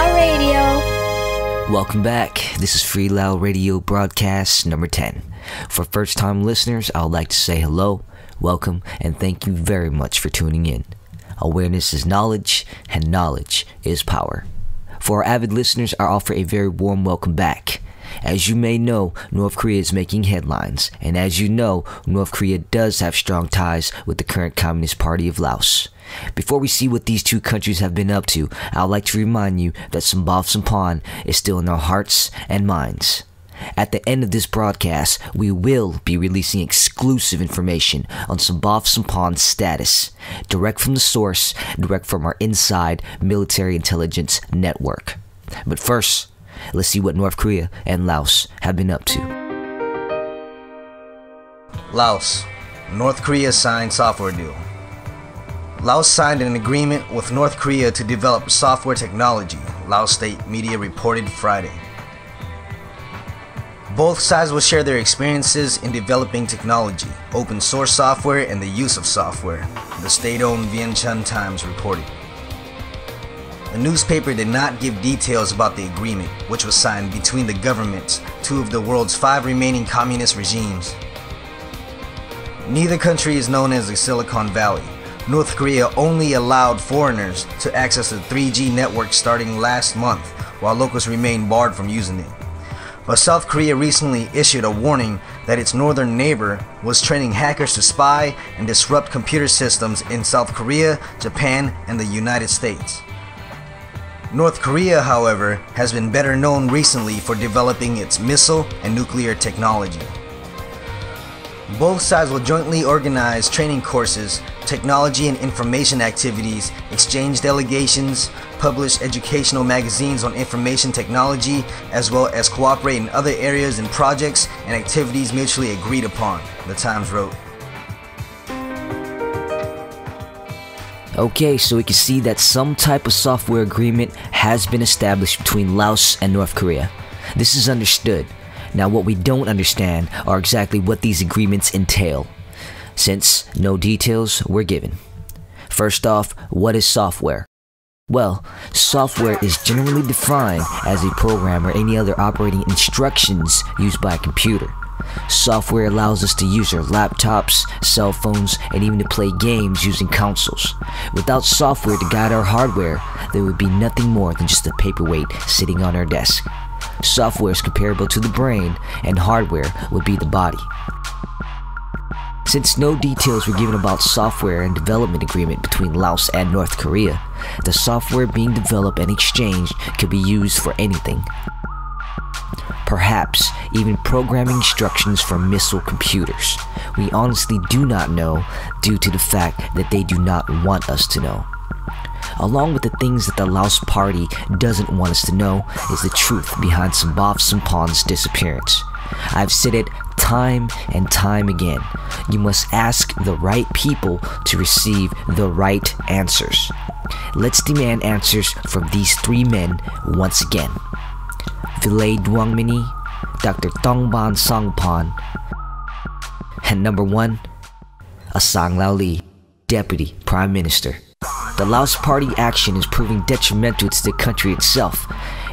Lao Radio. Welcome back. This is Free Lao Radio broadcast number 10. For first-time listeners, I would like to say hello, welcome, and thank you very much for tuning in. Awareness is knowledge, and knowledge is power. For our avid listeners, I offer a very warm welcome back. As you may know, North Korea is making headlines, and as you know, North Korea does have strong ties with the current Communist Party of Laos. Before we see what these two countries have been up to, I would like to remind you that Sambav Sampan is still in our hearts and minds. At the end of this broadcast, we will be releasing exclusive information on Sambav Sampan's status, direct from the source, direct from our inside military intelligence network. But first, let's see what North Korea and Laos have been up to. Laos. North Korea signed software deal. Laos signed an agreement with North Korea to develop software technology, Laos state media reported Friday. Both sides will share their experiences in developing technology, open source software, and the use of software, the state-owned Vientiane Times reported. The newspaper did not give details about the agreement, which was signed between the governments, two of the world's 5 remaining communist regimes. Neither country is known as the Silicon Valley. North Korea only allowed foreigners to access the 3G network starting last month, while locals remain barred from using it. But South Korea recently issued a warning that its northern neighbor was training hackers to spy and disrupt computer systems in South Korea, Japan, and the United States. North Korea, however, has been better known recently for developing its missile and nuclear technology. Both sides will jointly organize training courses, technology and information activities, exchange delegations, publish educational magazines on information technology, as well as cooperate in other areas and projects and activities mutually agreed upon, the Times wrote. Okay, so we can see that some type of software agreement has been established between Laos and North Korea. This is understood. Now what we don't understand are exactly what these agreements entail, since no details were given. First off, what is software? Well, software is generally defined as a program or any other operating instructions used by a computer. Software allows us to use our laptops, cell phones, and even to play games using consoles. Without software to guide our hardware, there would be nothing more than just a paperweight sitting on our desk. Software is comparable to the brain, and hardware would be the body. Since no details were given about software and development agreement between Laos and North Korea, the software being developed and exchanged could be used for anything. Perhaps even programming instructions for missile computers. We honestly do not know due to the fact that they do not want us to know. Along with the things that the Laos party doesn't want us to know is the truth behind Sambav Sampan's disappearance. I've said it time and time again. You must ask the right people to receive the right answers. Let's demand answers from these 3 men once again. Vilay Duangmini, Dr. Tongban Songpan, and number 1, Asang Lao Lee, Deputy Prime Minister. The Laos Party action is proving detrimental to the country itself.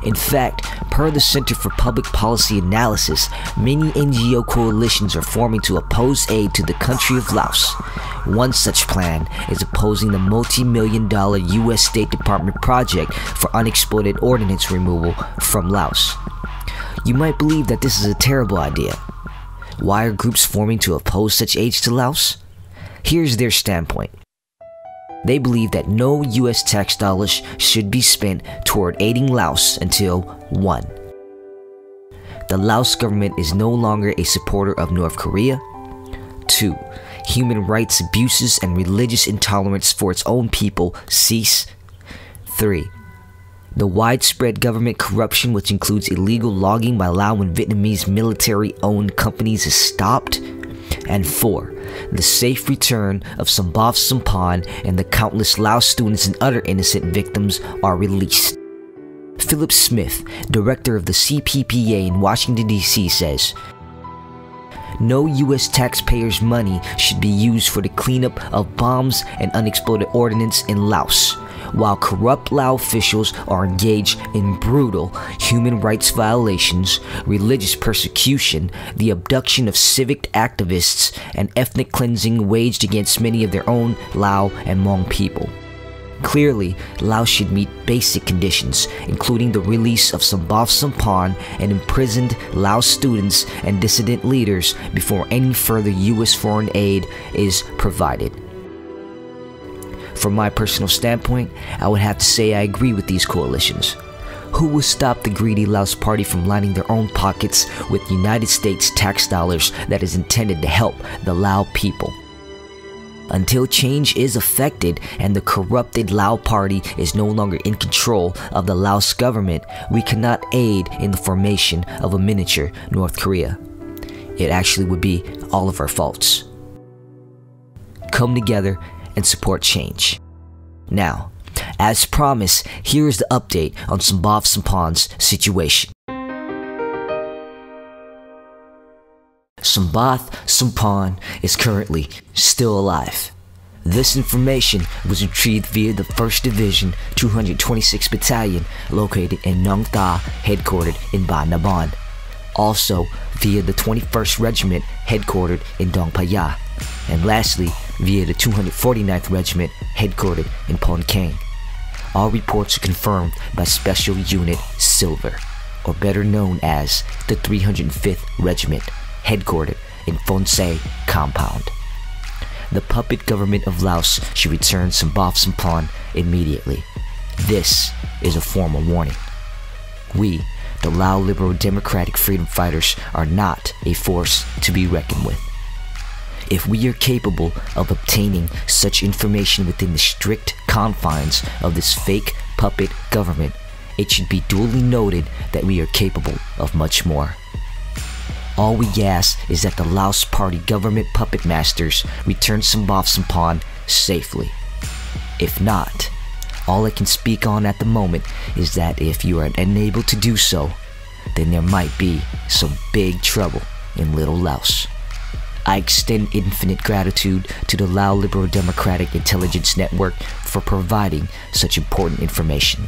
In fact, per the Center for Public Policy Analysis, many NGO coalitions are forming to oppose aid to the country of Laos. One such plan is opposing the multi-million-dollar US State Department project for unexploded ordnance removal from Laos. You might believe that this is a terrible idea. Why are groups forming to oppose such aid to Laos? Here's their standpoint. They believe that no US tax dollars should be spent toward aiding Laos until 1. The Laos government is no longer a supporter of North Korea. 2. Human rights abuses and religious intolerance for its own people cease. 3. The widespread government corruption, which includes illegal logging by Lao and Vietnamese military-owned companies, is stopped. And 4. The safe return of Sambav Sampan and the countless Laos students and other innocent victims are released. Philip Smith, director of the CPPA in Washington, D.C. says, "No U.S. taxpayers' money should be used for the cleanup of bombs and unexploded ordnance in Laos. while corrupt Lao officials are engaged in brutal human rights violations, religious persecution, the abduction of civic activists, and ethnic cleansing waged against many of their own Lao and Hmong people. Clearly, Laos should meet basic conditions, including the release of Sambhav Samphan and imprisoned Lao students and dissident leaders before any further U.S. foreign aid is provided. From my personal standpoint, I would have to say I agree with these coalitions. Who will stop the greedy Laos Party from lining their own pockets with United States tax dollars that is intended to help the Lao people? Until change is effected and the corrupted Lao Party is no longer in control of the Laos government, we cannot aid in the formation of a miniature North Korea. It actually would be all of our faults. Come together and support change. Now, as promised, here is the update on Sambhav Samphan's situation. Sambhav Samphan is currently still alive. This information was retrieved via the 1st Division 226th Battalion located in Nong Tha, headquartered in Ba Naban. Also via the 21st Regiment headquartered in Dong Paya. And lastly, via the 249th Regiment headquartered in Pon Keng. All reports are confirmed by Special Unit Silver, or better known as the 305th Regiment, headquartered in Phonsae Compound. The puppet government of Laos should return Sambhav Samphan immediately. This is a formal warning. We, the Lao Liberal Democratic Freedom Fighters, are not a force to be reckoned with. If we are capable of obtaining such information within the strict confines of this fake puppet government, it should be duly noted that we are capable of much more. All we ask is that the Laos Party government puppet masters return Sambhav Samphan safely. If not, all I can speak on at the moment is that if you are unable to do so, then there might be some big trouble in Little Laos. I extend infinite gratitude to the Lao Liberal Democratic Intelligence Network for providing such important information.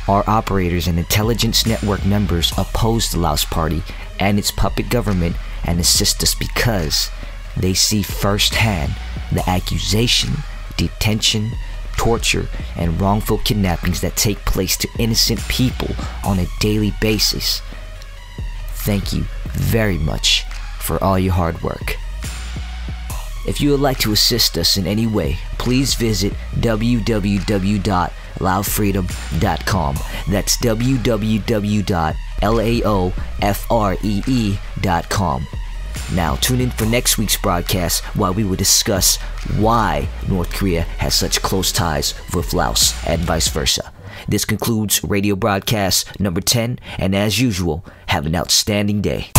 Our operators and intelligence network members oppose the Laos Party and its puppet government and assist us because they see firsthand the accusation, detention, torture, and wrongful kidnappings that take place to innocent people on a daily basis. Thank you very much for all your hard work. If you would like to assist us in any way, please visit www.laofreedom.com. That's www.laofree.com. Now tune in for next week's broadcast while we will discuss why North Korea has such close ties with Laos and vice versa. This concludes radio broadcast number 10, and as usual, have an outstanding day.